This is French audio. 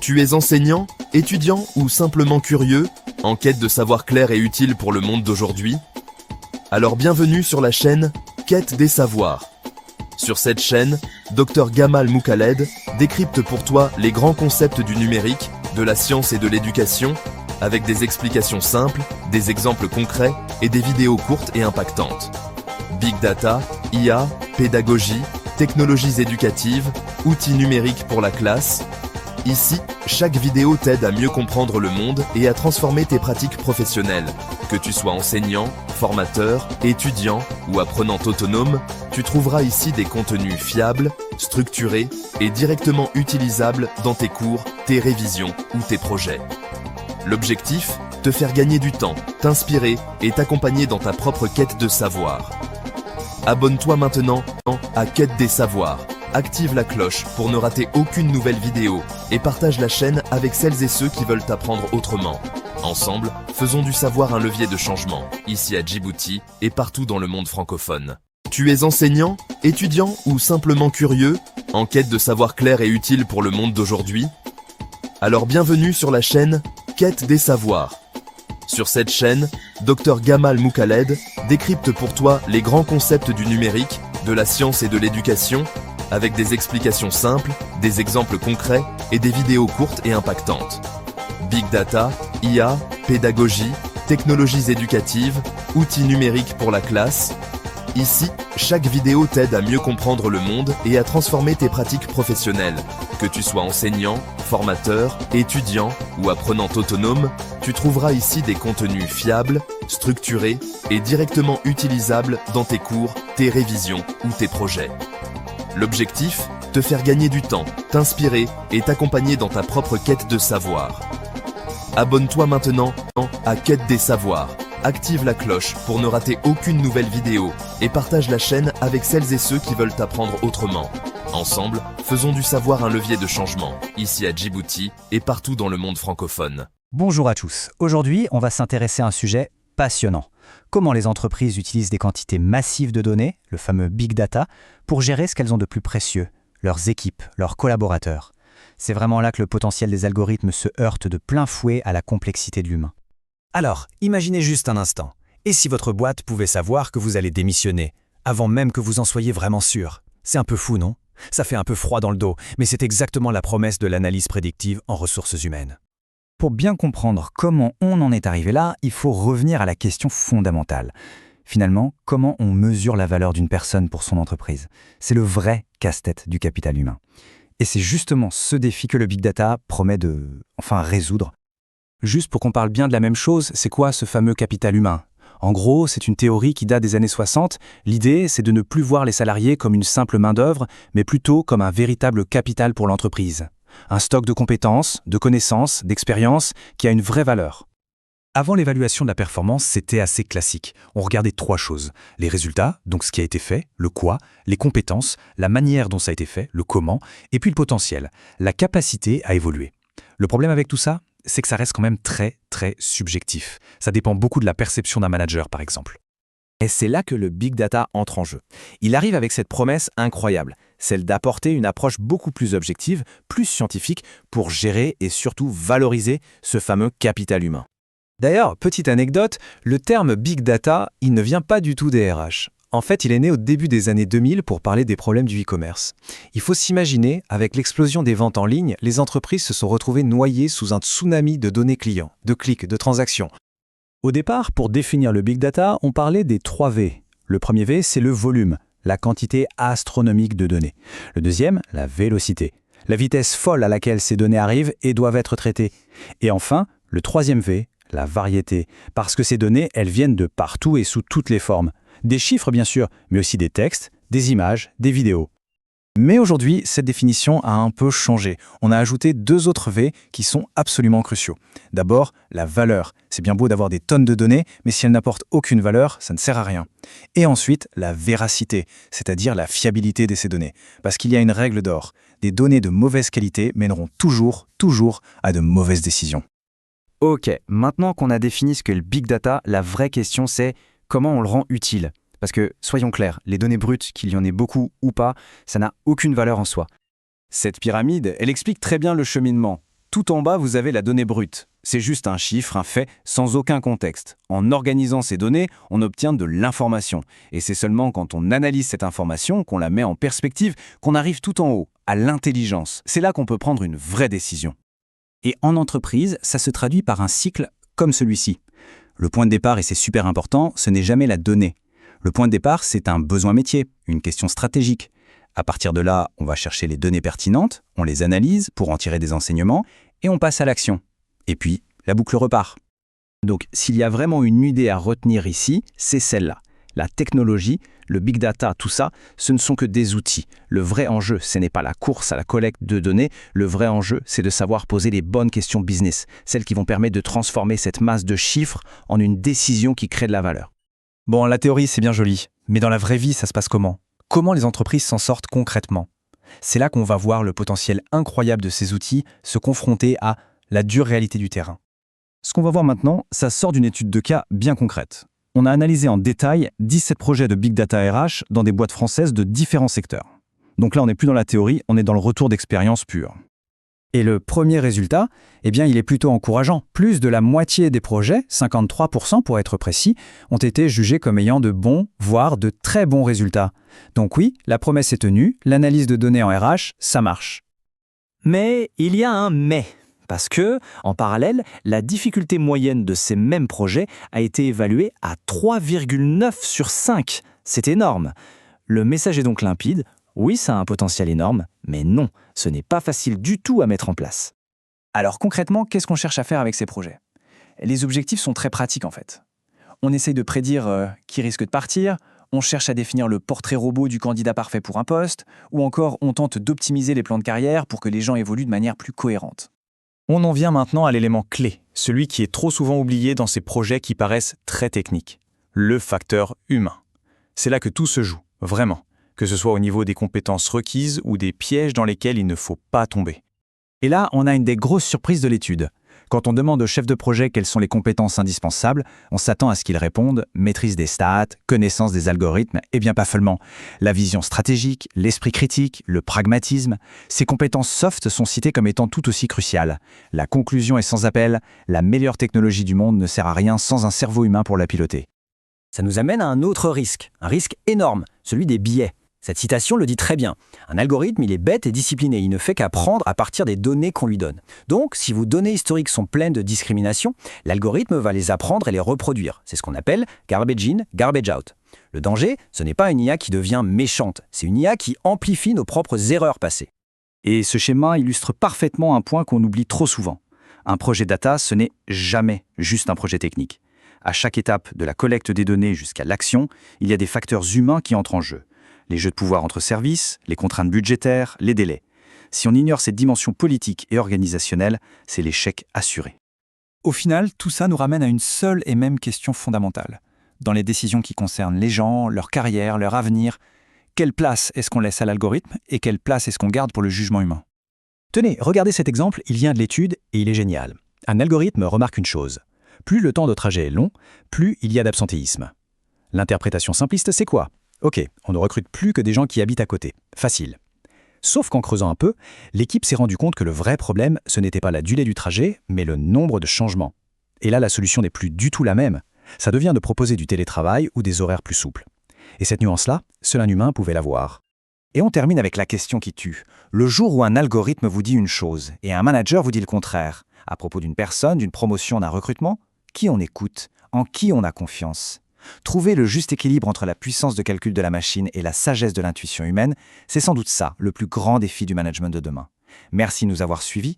Tu es enseignant, étudiant ou simplement curieux, en quête de savoir clair et utile pour le monde d'aujourd'hui? Alors bienvenue sur la chaîne Quête des savoirs. Sur cette chaîne, Dr Gamal Moukaled décrypte pour toi les grands concepts du numérique, de la science et de l'éducation, avec des explications simples, des exemples concrets et des vidéos courtes et impactantes. Big Data, IA, pédagogie, technologies éducatives, outils numériques pour la classe. Ici, chaque vidéo t'aide à mieux comprendre le monde et à transformer tes pratiques professionnelles. Que tu sois enseignant, formateur, étudiant ou apprenant autonome, tu trouveras ici des contenus fiables, structurés et directement utilisables dans tes cours, tes révisions ou tes projets. L'objectif, te faire gagner du temps, t'inspirer et t'accompagner dans ta propre quête de savoir. Abonne-toi maintenant à Quête des savoirs. Active la cloche pour ne rater aucune nouvelle vidéo et partage la chaîne avec celles et ceux qui veulent apprendre autrement. Ensemble, faisons du savoir un levier de changement, ici à Djibouti et partout dans le monde francophone. Tu es enseignant, étudiant ou simplement curieux, en quête de savoir clair et utile pour le monde d'aujourd'hui? Alors bienvenue sur la chaîne Quête des savoirs. Sur cette chaîne, Dr Gamal Moukaled décrypte pour toi les grands concepts du numérique, de la science et de l'éducation, avec des explications simples, des exemples concrets et des vidéos courtes et impactantes. Big Data, IA, pédagogie, technologies éducatives, outils numériques pour la classe. Ici, chaque vidéo t'aide à mieux comprendre le monde et à transformer tes pratiques professionnelles. Que tu sois enseignant, formateur, étudiant ou apprenant autonome, tu trouveras ici des contenus fiables, structurés et directement utilisables dans tes cours, tes révisions ou tes projets. L'objectif, te faire gagner du temps, t'inspirer et t'accompagner dans ta propre quête de savoir. Abonne-toi maintenant à Quête des savoirs. Active la cloche pour ne rater aucune nouvelle vidéo et partage la chaîne avec celles et ceux qui veulent apprendre autrement. Ensemble, faisons du savoir un levier de changement, ici à Djibouti et partout dans le monde francophone. Bonjour à tous. Aujourd'hui, on va s'intéresser à un sujet passionnant. Comment les entreprises utilisent des quantités massives de données, le fameux Big Data, pour gérer ce qu'elles ont de plus précieux, leurs équipes, leurs collaborateurs. C'est vraiment là que le potentiel des algorithmes se heurte de plein fouet à la complexité de l'humain. Alors, imaginez juste un instant. Et si votre boîte pouvait savoir que vous allez démissionner, avant même que vous en soyez vraiment sûr? C'est un peu fou, non? Ça fait un peu froid dans le dos, mais c'est exactement la promesse de l'analyse prédictive en ressources humaines. Pour bien comprendre comment on en est arrivé là, il faut revenir à la question fondamentale. Finalement, comment on mesure la valeur d'une personne pour son entreprise? C'est le vrai casse-tête du capital humain. Et c'est justement ce défi que le Big Data promet de, résoudre. Juste pour qu'on parle bien de la même chose, c'est quoi ce fameux capital humain? En gros, c'est une théorie qui date des années 60. L'idée, c'est de ne plus voir les salariés comme une simple main-d'œuvre, mais plutôt comme un véritable capital pour l'entreprise. Un stock de compétences, de connaissances, d'expériences qui a une vraie valeur. Avant l'évaluation de la performance, c'était assez classique. On regardait trois choses. Les résultats, donc ce qui a été fait, le quoi, les compétences, la manière dont ça a été fait, le comment, et puis le potentiel, la capacité à évoluer. Le problème avec tout ça, c'est que ça reste quand même très, très subjectif. Ça dépend beaucoup de la perception d'un manager, par exemple. Et c'est là que le Big Data entre en jeu. Il arrive avec cette promesse incroyable, celle d'apporter une approche beaucoup plus objective, plus scientifique, pour gérer et surtout valoriser ce fameux capital humain. D'ailleurs, petite anecdote, le terme Big Data, il ne vient pas du tout des RH. En fait, il est né au début des années 2000 pour parler des problèmes du e-commerce. Il faut s'imaginer, avec l'explosion des ventes en ligne, les entreprises se sont retrouvées noyées sous un tsunami de données clients, de clics, de transactions. Au départ, pour définir le Big Data, on parlait des 3 V. Le premier V, c'est le volume, la quantité astronomique de données. Le deuxième, la vélocité, la vitesse folle à laquelle ces données arrivent et doivent être traitées. Et enfin, le troisième V, la variété, parce que ces données, elles viennent de partout et sous toutes les formes. Des chiffres bien sûr, mais aussi des textes, des images, des vidéos. Mais aujourd'hui, cette définition a un peu changé. On a ajouté 2 autres V qui sont absolument cruciaux. D'abord, la valeur. C'est bien beau d'avoir des tonnes de données, mais si elles n'apportent aucune valeur, ça ne sert à rien. Et ensuite, la véracité, c'est-à-dire la fiabilité de ces données. Parce qu'il y a une règle d'or. Des données de mauvaise qualité mèneront toujours à de mauvaises décisions. Ok, maintenant qu'on a défini ce qu'est le Big Data, la vraie question c'est comment on le rend utile? Parce que, soyons clairs, les données brutes, qu'il y en ait beaucoup ou pas, ça n'a aucune valeur en soi. Cette pyramide, elle explique très bien le cheminement. Tout en bas, vous avez la donnée brute. C'est juste un chiffre, un fait, sans aucun contexte. En organisant ces données, on obtient de l'information. Et c'est seulement quand on analyse cette information, qu'on la met en perspective, qu'on arrive tout en haut, à l'intelligence. C'est là qu'on peut prendre une vraie décision. Et en entreprise, ça se traduit par un cycle comme celui-ci. Le point de départ, et c'est super important, ce n'est jamais la donnée. Le point de départ, c'est un besoin métier, une question stratégique. À partir de là, on va chercher les données pertinentes, on les analyse pour en tirer des enseignements, et on passe à l'action. Et puis, la boucle repart. Donc, s'il y a vraiment une idée à retenir ici, c'est celle-là. La technologie, le big data, tout ça, ce ne sont que des outils. Le vrai enjeu, ce n'est pas la course à la collecte de données. Le vrai enjeu, c'est de savoir poser les bonnes questions business, celles qui vont permettre de transformer cette masse de chiffres en une décision qui crée de la valeur. Bon, la théorie, c'est bien joli, mais dans la vraie vie, ça se passe comment ? Comment les entreprises s'en sortent concrètement ? C'est là qu'on va voir le potentiel incroyable de ces outils se confronter à la dure réalité du terrain. Ce qu'on va voir maintenant, ça sort d'une étude de cas bien concrète. On a analysé en détail 17 projets de Big Data RH dans des boîtes françaises de différents secteurs. Donc là, on n'est plus dans la théorie, on est dans le retour d'expérience pure. Et le premier résultat, il est plutôt encourageant. Plus de la moitié des projets, 53% pour être précis, ont été jugés comme ayant de bons, voire de très bons résultats. Donc oui, la promesse est tenue, l'analyse de données en RH, ça marche. Mais il y a un mais. Parce que, en parallèle, la difficulté moyenne de ces mêmes projets a été évaluée à 3,9 sur 5. C'est énorme. Le message est donc limpide. Oui, ça a un potentiel énorme, mais non, ce n'est pas facile du tout à mettre en place. Alors concrètement, qu'est-ce qu'on cherche à faire avec ces projets ? Les objectifs sont très pratiques en fait. On essaye de prédire qui risque de partir, on cherche à définir le portrait robot du candidat parfait pour un poste, ou encore on tente d'optimiser les plans de carrière pour que les gens évoluent de manière plus cohérente. On en vient maintenant à l'élément clé, celui qui est trop souvent oublié dans ces projets qui paraissent très techniques, le facteur humain. C'est là que tout se joue, vraiment, que ce soit au niveau des compétences requises ou des pièges dans lesquels il ne faut pas tomber. Et là, on a une des grosses surprises de l'étude. Quand on demande au chef de projet quelles sont les compétences indispensables, on s'attend à ce qu'il réponde maîtrise des stats, connaissance des algorithmes, et bien pas seulement. La vision stratégique, l'esprit critique, le pragmatisme, ces compétences soft sont citées comme étant tout aussi cruciales. La conclusion est sans appel, la meilleure technologie du monde ne sert à rien sans un cerveau humain pour la piloter. Ça nous amène à un autre risque, un risque énorme, celui des biais. Cette citation le dit très bien. Un algorithme, il est bête et discipliné, il ne fait qu'apprendre à partir des données qu'on lui donne. Donc, si vos données historiques sont pleines de discrimination, l'algorithme va les apprendre et les reproduire. C'est ce qu'on appelle garbage in, garbage out. Le danger, ce n'est pas une IA qui devient méchante, c'est une IA qui amplifie nos propres erreurs passées. Et ce schéma illustre parfaitement un point qu'on oublie trop souvent. Un projet data, ce n'est jamais juste un projet technique. À chaque étape, de la collecte des données jusqu'à l'action, il y a des facteurs humains qui entrent en jeu. Les jeux de pouvoir entre services, les contraintes budgétaires, les délais. Si on ignore cette dimension politique et organisationnelle, c'est l'échec assuré. Au final, tout ça nous ramène à une seule et même question fondamentale. Dans les décisions qui concernent les gens, leur carrière, leur avenir, quelle place est-ce qu'on laisse à l'algorithme et quelle place est-ce qu'on garde pour le jugement humain ? Tenez, regardez cet exemple, il vient de l'étude et il est génial. Un algorithme remarque une chose. Plus le temps de trajet est long, plus il y a d'absentéisme. L'interprétation simpliste, c'est quoi ? Ok, on ne recrute plus que des gens qui habitent à côté. Facile. Sauf qu'en creusant un peu, l'équipe s'est rendue compte que le vrai problème, ce n'était pas la durée du trajet, mais le nombre de changements. Et là, la solution n'est plus du tout la même. Ça devient de proposer du télétravail ou des horaires plus souples. Et cette nuance-là, seul un humain pouvait la voir. Et on termine avec la question qui tue. Le jour où un algorithme vous dit une chose et un manager vous dit le contraire, à propos d'une personne, d'une promotion, d'un recrutement, qui on écoute ? En qui on a confiance ? Trouver le juste équilibre entre la puissance de calcul de la machine et la sagesse de l'intuition humaine, c'est sans doute ça, le plus grand défi du management de demain. Merci de nous avoir suivis.